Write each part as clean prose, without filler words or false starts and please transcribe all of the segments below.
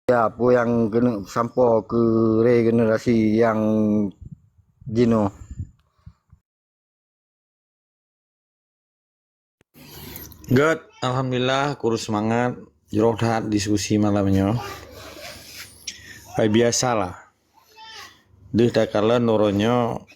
Ya, apa yang kena sampai ke regenerasi yang Gino. Good, alhamdulillah kurus semangat. Jerohat diskusi malamnya. Kayak biasa lah. Deh tak kala noronyo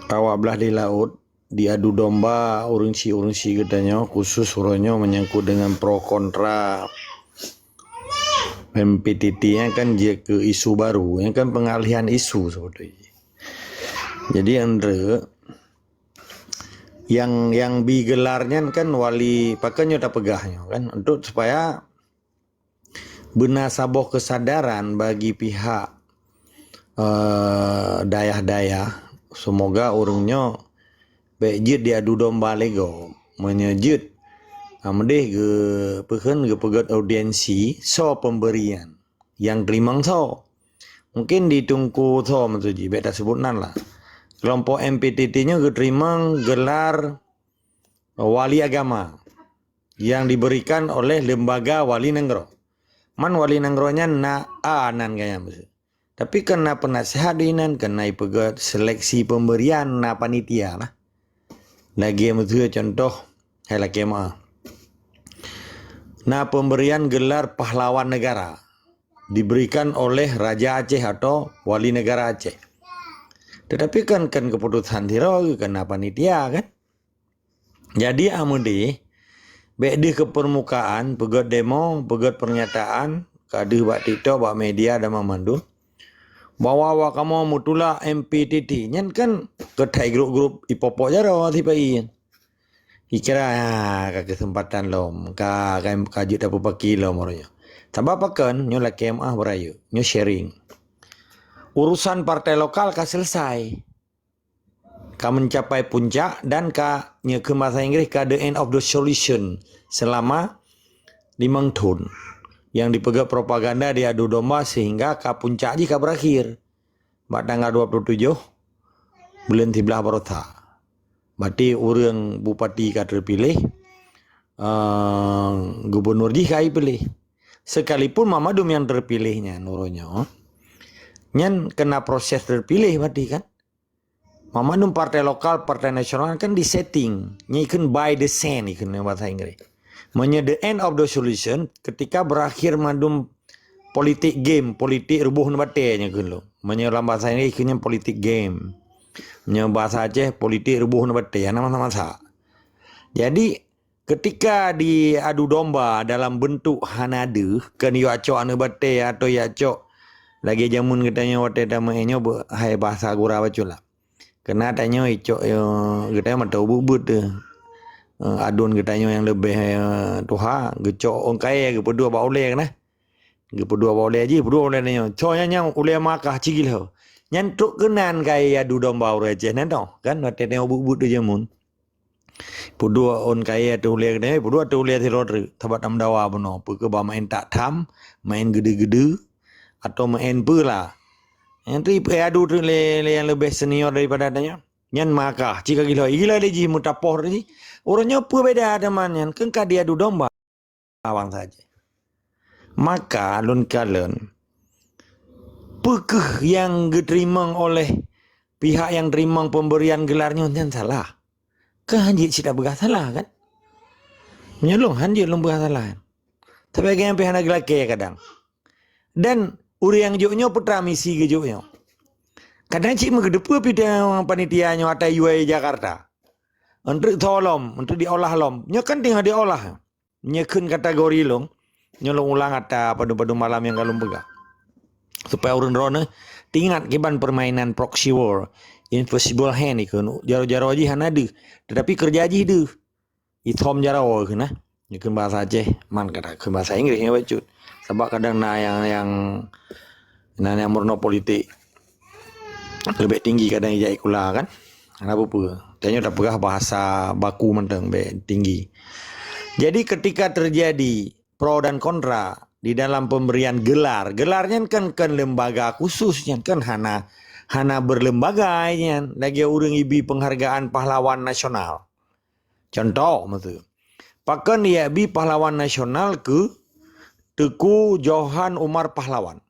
kawak belah di laut diadu domba urunsi katanya khusus uronyo menyangkut dengan pro kontra MPTT yang kan dia ke isu baru yang kan pengalihan isu sebetulnya. Jadi Andre yang digelarnya kan wali pakainya tak pegahnya kan untuk supaya benar saboh kesadaran bagi pihak dayah-dayah semoga urungnya bejit diadu domba lego menyejut amdeh ke peken ke pegat audiensi so pemberian yang terimang so mungkin ditunggu so mentuji beta sebutnan lah kelompok MPTT-nya keterimang gelar wali agama yang diberikan oleh lembaga wali negro. Man wali nanggronya na anan kaya mesti. Tapi kena penasehat dinan kena ipegat seleksi pemberian na panitia lah. Lagi mesti contoh hela kema. Na pemberian gelar pahlawan negara diberikan oleh Raja Aceh atau wali negara Aceh. Tetapi kan keputusan tiro kena panitia kan. Jadi amudi baik di ke permukaan, pegat demo, pegat pernyataan, kadih buat TikTok, buat media dan memandu. Bawa kamu mutula MPTT, nyan kan ketai grup-grup ipopok jaro tipai. Ikira kesempatan lom, kajut apa paki lom orangnya. Tambah pakan, nyo la KMA berayu, nyo sharing. Urusan partai lokal ka selesai. Ka mencapai puncak dan ka ke bahasa Inggris ka the end of the solution selama 5 tahun yang dipegang propaganda diadu domba sehingga ka puncak jika berakhir pada tanggal 27 bulan 13 Barota. Berarti orang bupati ka terpilih, gubernur jika pilih. Sekalipun Mamadum yang terpilihnya nuronyo, nyan kena proses terpilih berarti kan. Mamadum partai lokal, partai nasional kan disetting, nyikan by the sand ikan bahasa Inggris. Menya the end of the solution ketika berakhir madum politik game, politik rubuh nabatenya kan lo. Menya dalam bahasa Inggris ikannya politik game. Menya bahasa Aceh politik rubuh nabatenya nama-nama sa. Jadi ketika diadu domba dalam bentuk hanade kan yo acok anu bate atau ya acok lagi jamun katanya wate damanya hai bahasa gura bacula. Kena tanya icok kita mah tahu bubut adun katanya yang lebih tuha gecok orang kaya gepedua ba oleh kan gepedua ba oleh aja pedua oleh nanya conya nya oleh makah cigil ho nyantuk kenan kaya adu domba ure je nando kan wate tengok bubut tu jamun pedua on kaya tu oleh kan pedua tu oleh tirod tabat amdawa bono ke ba main tak tham main gede-gede atau main pula. Yang tu adu tu yang lebih senior daripada adanya. Nyan makah jika gila leji mutapoh ni. Orangnya apa beda teman yang kan dia adu domba awang saja. Maka lun kalen pekeh yang diterima oleh pihak yang terima pemberian gelarnya nyan salah. Ke hanjit tidak begah salah kan? Menyelong hanjit lum begah salah. Tapi yang pihak nak gelar kadang. Dan uri yang joknya putra misi ke joknya. Kadang cik mengedepu pidang panitianya atau UAE Jakarta. Untuk tolong, untuk diolah lom. Nya kan tinggal diolah. Nya kun kategori long. Nyolong ulang atau padu-padu malam yang kalung pegang. Supaya urun rona tinggal kiban permainan proxy war. Invisible hand ikun. Jaro-jaro aja hanadu. Tetapi kerja aja itu. Itom jaro ikun nah. Ikun bahasa Aceh. Man kata ke bahasa Inggrisnya bacut. Sebab kadang yang murno politik lebih tinggi kadang ijai kula kan. Kenapa pun? Tanya tak pegah bahasa baku mentang be tinggi. Jadi ketika terjadi pro dan kontra di dalam pemberian gelar, gelarnya kan lembaga khususnya kan hana berlembaga nya lagi urang ibi penghargaan pahlawan nasional. Contoh maksud. Pakan dia bi pahlawan nasional ke Teku Johan Umar Pahlawan.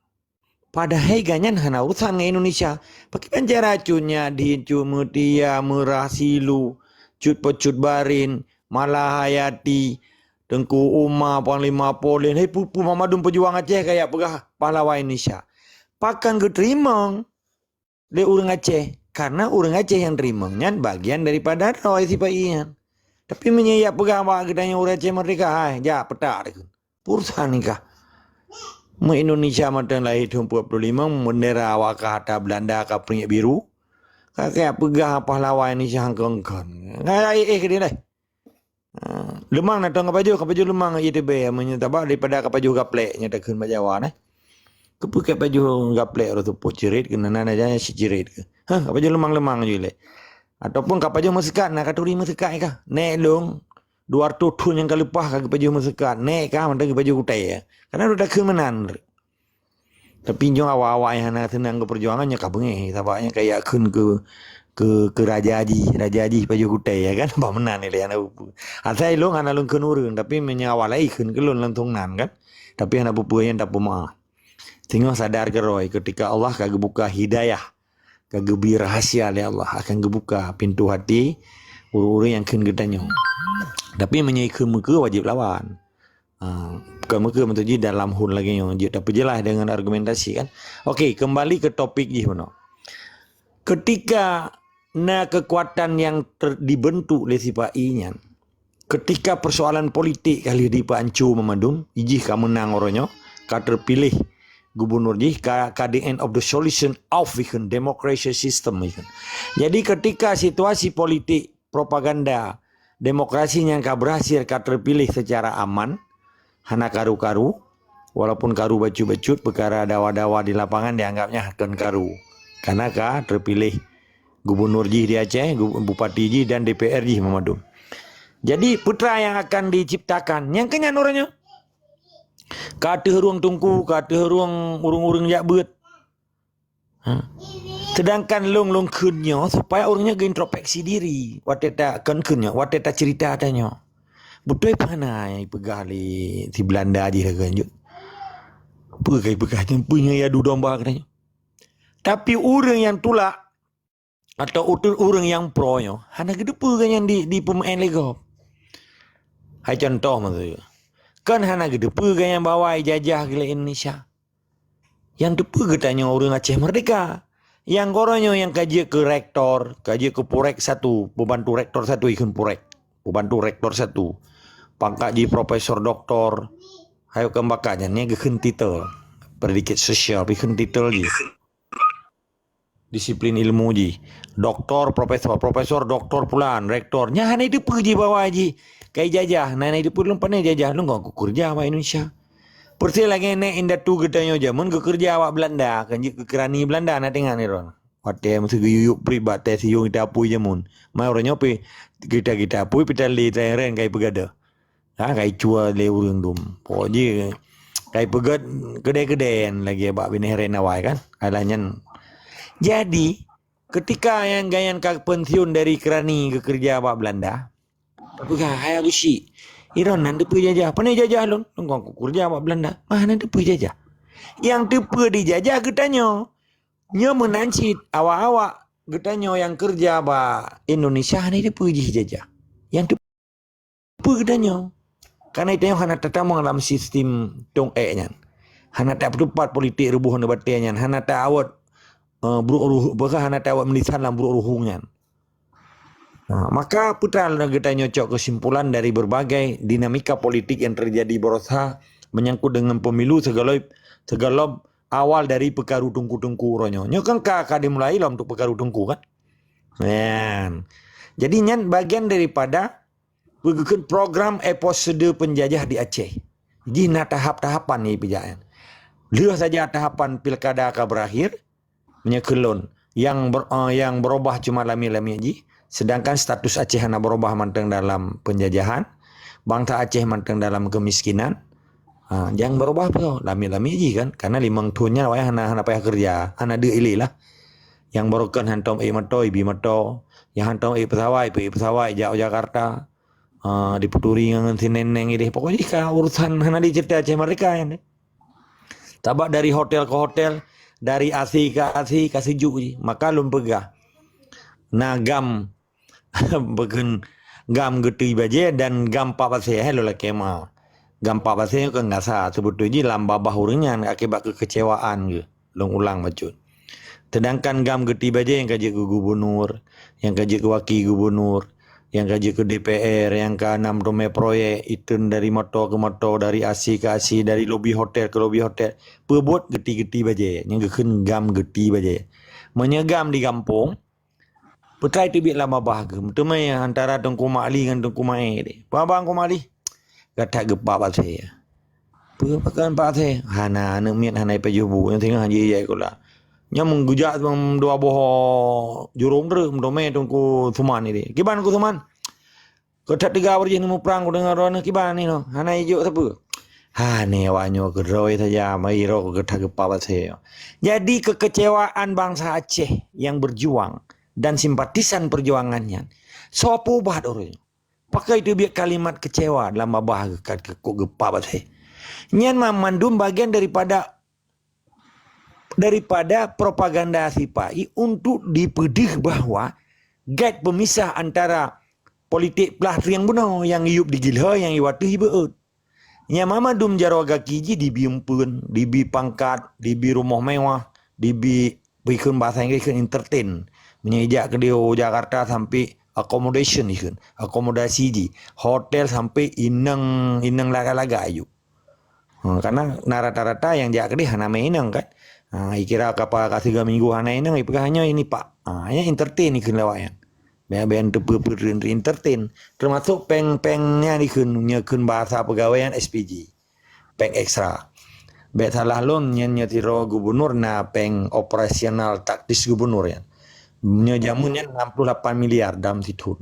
Padahal ganyan hana urusan dengan Indonesia. Pakai penjara racunnya di Mutia, Merah Silu, Cut Pecut Barin, Malahayati, Tengku Umar, Panglima Polen. Hei pupu Mamadun pejuang Aceh kayak pegah pahlawan Indonesia. Pakan keterima le orang Aceh. Karena orang Aceh yang terimanya bagian daripada Roy Sipaian. Tapi menyeyak pegah awak gedanya orang Aceh merdeka. Hai, ja petak dia. Pursa nikah. Indonesia matang lahir 45 bendera awak ke harta Belanda ke peringkat biru. Kakak pegah pahlawan Indonesia hangkongkan. Ke dia lah. Lemang nak tong kapaju lemang ITB menyatakan daripada kapaju gaplek nyatakan mak Jawa nah. Kepukat baju gaplek ro tu pocirit kena nana jaya si cirit ke. Kapaju lemang-lemang je le. Ataupun kapaju mesekat nak katuri mesekat ka. Nek long 200 tun yang kalepah kaki baju mesekat. Nek ka mentang baju kutai ya. Karena udah kemenan. Tapi jong awak-awak yang nak tenang ke perjuangannya ka bengeh sabaknya kayak kun ke Raja Haji baju kutai ya kan. Apa menan ni le anak upu. Asai long anak long kenurun tapi menyawal ai kun kelon lantung nan kan. Tapi anak upu yang tak pemaaf. Tengok sadar ke Roy ketika Allah kagak buka hidayah. Kagak beri rahasia oleh Allah akan gebuka pintu hati orang-orang yang ken gedanya. Tapi menyai muka wajib lawan. Ke muka mentuji dalam hun lagi yang tapi jelas dengan argumentasi kan. Okey, kembali ke topik ni mana. Ketika kekuatan yang dibentuk oleh Sipai-nya, ketika persoalan politik kali di Pancu Mamadun, ijih kamu menang orangnya, terpilih gubernur ji ka the end of the solution of weaken democracy system. Jadi ketika situasi politik propaganda demokrasi yang berhasil terpilih secara aman, hana karu-karu, walaupun karu bacut-bacut perkara dawa-dawa di lapangan dianggapnya akan karu. Karena terpilih gubernur ji di Aceh, bupati ji dan DPR ji Mamadun. Jadi putra yang akan diciptakan, yang kenyan orangnya. Kata ruang tungku, kata ruang urung-urung jak beut. Sedangkan long kunnya supaya orangnya introspeksi diri. Wateta kunnya, wateta cerita tanya. Betul mana yang pegah li si Belanda aja kan. Pegah punya ya du domba katanya. Tapi orang yang tulak atau orang yang pro nya, hanya gedepu kan yang di pemain lego. Hai contoh maksudnya. Kan hana gedepu kan yang bawa ijazah ke Indonesia. Yang depu katanya orang Aceh merdeka. Yang koronyo yang kaji ke rektor, kaji ke purek 1, pembantu rektor 1 ikut purek. Pembantu rektor 1. Pangkat ji profesor doktor. Hayo kembakanya ni ikut titel. Pendidikan sosial ikut titel ji. Disiplin ilmu ji. Doktor, profesor, doktor pulan, rektornya hana depu ji bawa ji. Kayak jajah, nana itu pun lupa nih jajah, lu nggak kerja awak Indonesia. Persi lagi nek indah tu getanya jamun ke kerja awak Belanda, kan ke kerani Belanda nak tengah ni ron. Wate mesti yuyuk pribadi si yung kita apu jamun. Mai orangnya pe kita apu kita li teren kayak pegada. Kayak cua le urang dum. Pokoknya kayak pegat gede-gedean lagi abak bini heren awak kan. Alahnya. Jadi ketika yang gayan kak pensiun dari kerani ke kerja awak Belanda. Tapi kan ayah gusi. Iron nanti pergi jajah. Apa ni jajah lon? Longkong kerja awak Belanda. Nanti pergi jajah. Yang tipe dijajah getanya. Nya menancit awak-awak getanya yang kerja ba Indonesia nanti pergi jajah. Yang tipe getanya. Karena itu yang hana tetamu dalam sistem tong nya. Hana tak tepat politik rubuhan debatnya. Hana tak awat buruk bahkan hana tak awat melisan dalam buruk ruhungnya. Maka putra kita nyocok kesimpulan dari berbagai dinamika politik yang terjadi berusaha menyangkut dengan pemilu segala awal dari pekaru tungku-tungku ronyo. Nyo kan kakak dimulai lah untuk pekaru tungku kan. Jadi nyan bagian daripada program episode penjajah di Aceh. Jadi nak tahap-tahapan ni pijaan. Lihat saja tahapan pilkada akan berakhir menyekelon yang berubah cuma lami-lami aja. Sedangkan status Aceh hana berubah manteng dalam penjajahan. Bangsa Aceh manteng dalam kemiskinan. Jangan berubah apa lami-lami aja kan. Karena 5 tahunnya wayah hana payah kerja. Hana dia ilih lah. Yang barukan hantam mato, ibi mato. Yang hantam pesawai, pesawai jauh Jakarta. diputuri dengan si neneng ini. Pokoknya ka urusan hana dicerita aja mereka ya. Tabak dari hotel ke hotel, dari asi ke asi kasih juji. Maka lum pegah. Nah gam begen gam getui baje dan gam pak pasir hello lah kema. Gam pak pasir ke ngasa sebetulnya lamba bahurnya akibat kekecewaan ke. Long ulang macut. Sedangkan gam getui baje yang kaji ke gubernur, yang kaji ke wakil gubernur, yang kaji ke DPR, yang ke 6 rumah proyek, itu dari motor ke motor, dari asi ke asi, dari lobi hotel ke lobi hotel. Perbuat geti-geti baje, yang keken gam geti baje. Menyegam di kampung, petrai tu biar lama bahagia. Betul yang antara Tengku Makli dengan Tengku Mai ni. Bang Tengku Makli, kata gepak pasir. Pakan pasir, hana miat hana pejubu, yang tengah haji jai kula. Nya menggujak dua boh jurung der mendome Tengku Suman ni. Kiban ku Suman? Kata 3 hari ni mu perang ku dengar orang kiban ni no. Hana ijo siapa? Ha ne wanyo geroi saja mai ro kata gepak pasir. Jadi kekecewaan bangsa Aceh yang berjuang dan simpatisan perjuangannya. Sopo bah orang. Pakai itu biar kalimat kecewa dalam bahasa kok gepak pasir. Nyan memandum bagian daripada propaganda sipai untuk dipedih bahwa guide pemisah antara politik pelah yang benar yang hidup di gilha yang iwatu hibeut. Nya mama dum jaroga kiji di biumpun, di bi pangkat, di bi rumah mewah, di bi bikin bahasa Inggris kan entertain. Menyejak ke dia Jakarta sampai accommodation ikan, akomodasi di hotel sampai inang laga-laga ayu. Karena rata-rata yang jak ke dia hana mainang kan. Kira kapal kasih 3 minggu hana inang hanya ini pak. Hanya entertain ikan lawayan. Bayan tepu entertain. Termasuk peng-pengnya ikan nyekun bahasa pegawaian SPG. Peng ekstra. Bet salah lon nyetiro gubernur na peng operasional taktis gubernur ya. Jamunnya 68 miliar dalam situ.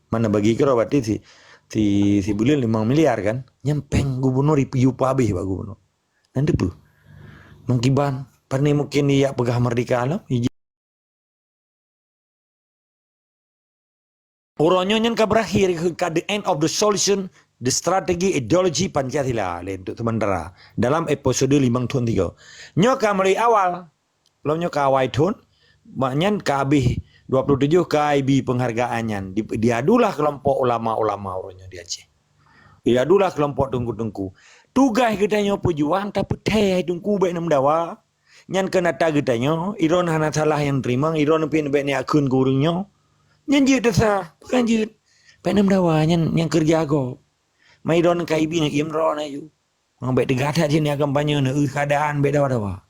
Mana bagi kira berarti si bulan 5 miliar kan. Nyempeng gubernur iupa habis pak gubernur. Nanti pu. Mengkiban. Pernah mungkin dia pegah merdeka alam. Orangnya yang berakhir ke the end of the solution, the strategy, ideology Pancasila untuk sementara dalam episode 5.3. Nyoka mulai awal, belum nyoka awal itu, maknya kabih 27 KIB penghargaannya. Diadulah kelompok ulama-ulama orangnya di Aceh. Diadulah kelompok tengku-tengku. Tugas kita nyopo juang tapi teh tengku baik nam dawa. Nyan kena tagetanya, iron hana salah yang terima, iron pin baik ni akun kurungnya. Nyan jid desa, bukan jid. Penam dawa yang kerja go. Mai iron KIB ni imron ayu. Ngambek degata je ni kampanye na keadaan beda dawa.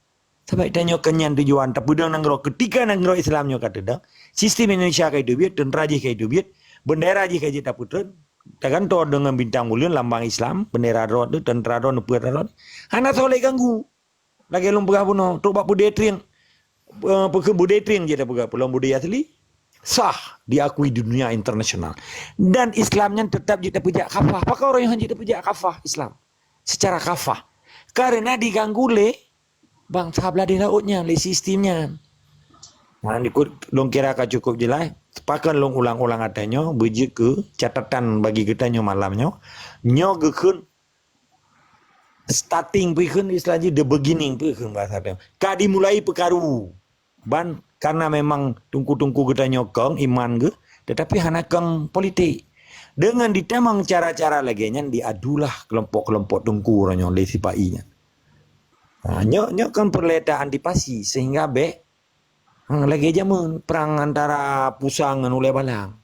Sebab tanya kenyan tujuan tapi dang nanggro ketika nanggro Islamnya kata dah. Sistem Indonesia kai duit, tentera je kai duit, bendera je kai tak putren. Takkan tu dengan bintang mulia lambang Islam, bendera rod tu tentera rod putra rod. Hana soleh ganggu. Lagi lom pegah puno, tu bak budaya triang. Budaya triang je dah pegah pulau budaya asli. Sah diakui di dunia internasional. Dan Islamnya tetap kita pejak kafah. Apakah orang yang kita pejak kafah Islam? Secara kafah. Karena diganggu le bangsa belah di lautnya, le sistemnya. Nah, long kira ka cukup jelas. Sepakan long ulang-ulang adanya, bejik ke catatan bagi kita nyo malamnya. Nyo gekun starting pun istilahnya the beginning pun bahasa dia. Kadi mulai perkaru. Ban karena memang tungku-tungku kita nyokong iman ke, tetapi hanakang politik. Dengan ditemang cara-cara lagi nya diadulah kelompok-kelompok tungku orangnya oleh sipainya. Nyok kan perleta antipasi sehingga lagi jamun perang antara pusang dan ulai balang.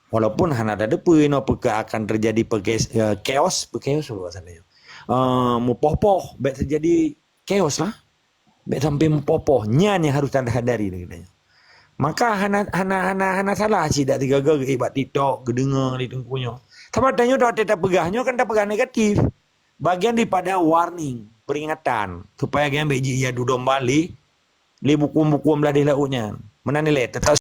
Walaupun hana ada depan apakah akan terjadi chaos bahasanya. Mupopoh bet terjadi chaos lah. Bet sampai mupopoh nyanyi harus tanda hadari katanya. Maka hana salah sih dak tiga ibat TikTok gedengar di tengkunya. Sebab tanya dak tetap pegahnya kan tak pegah negatif. Bagian daripada warning, peringatan supaya gen beji ya dudom balik li buku-buku belah di lautnya. Mana nilai tetap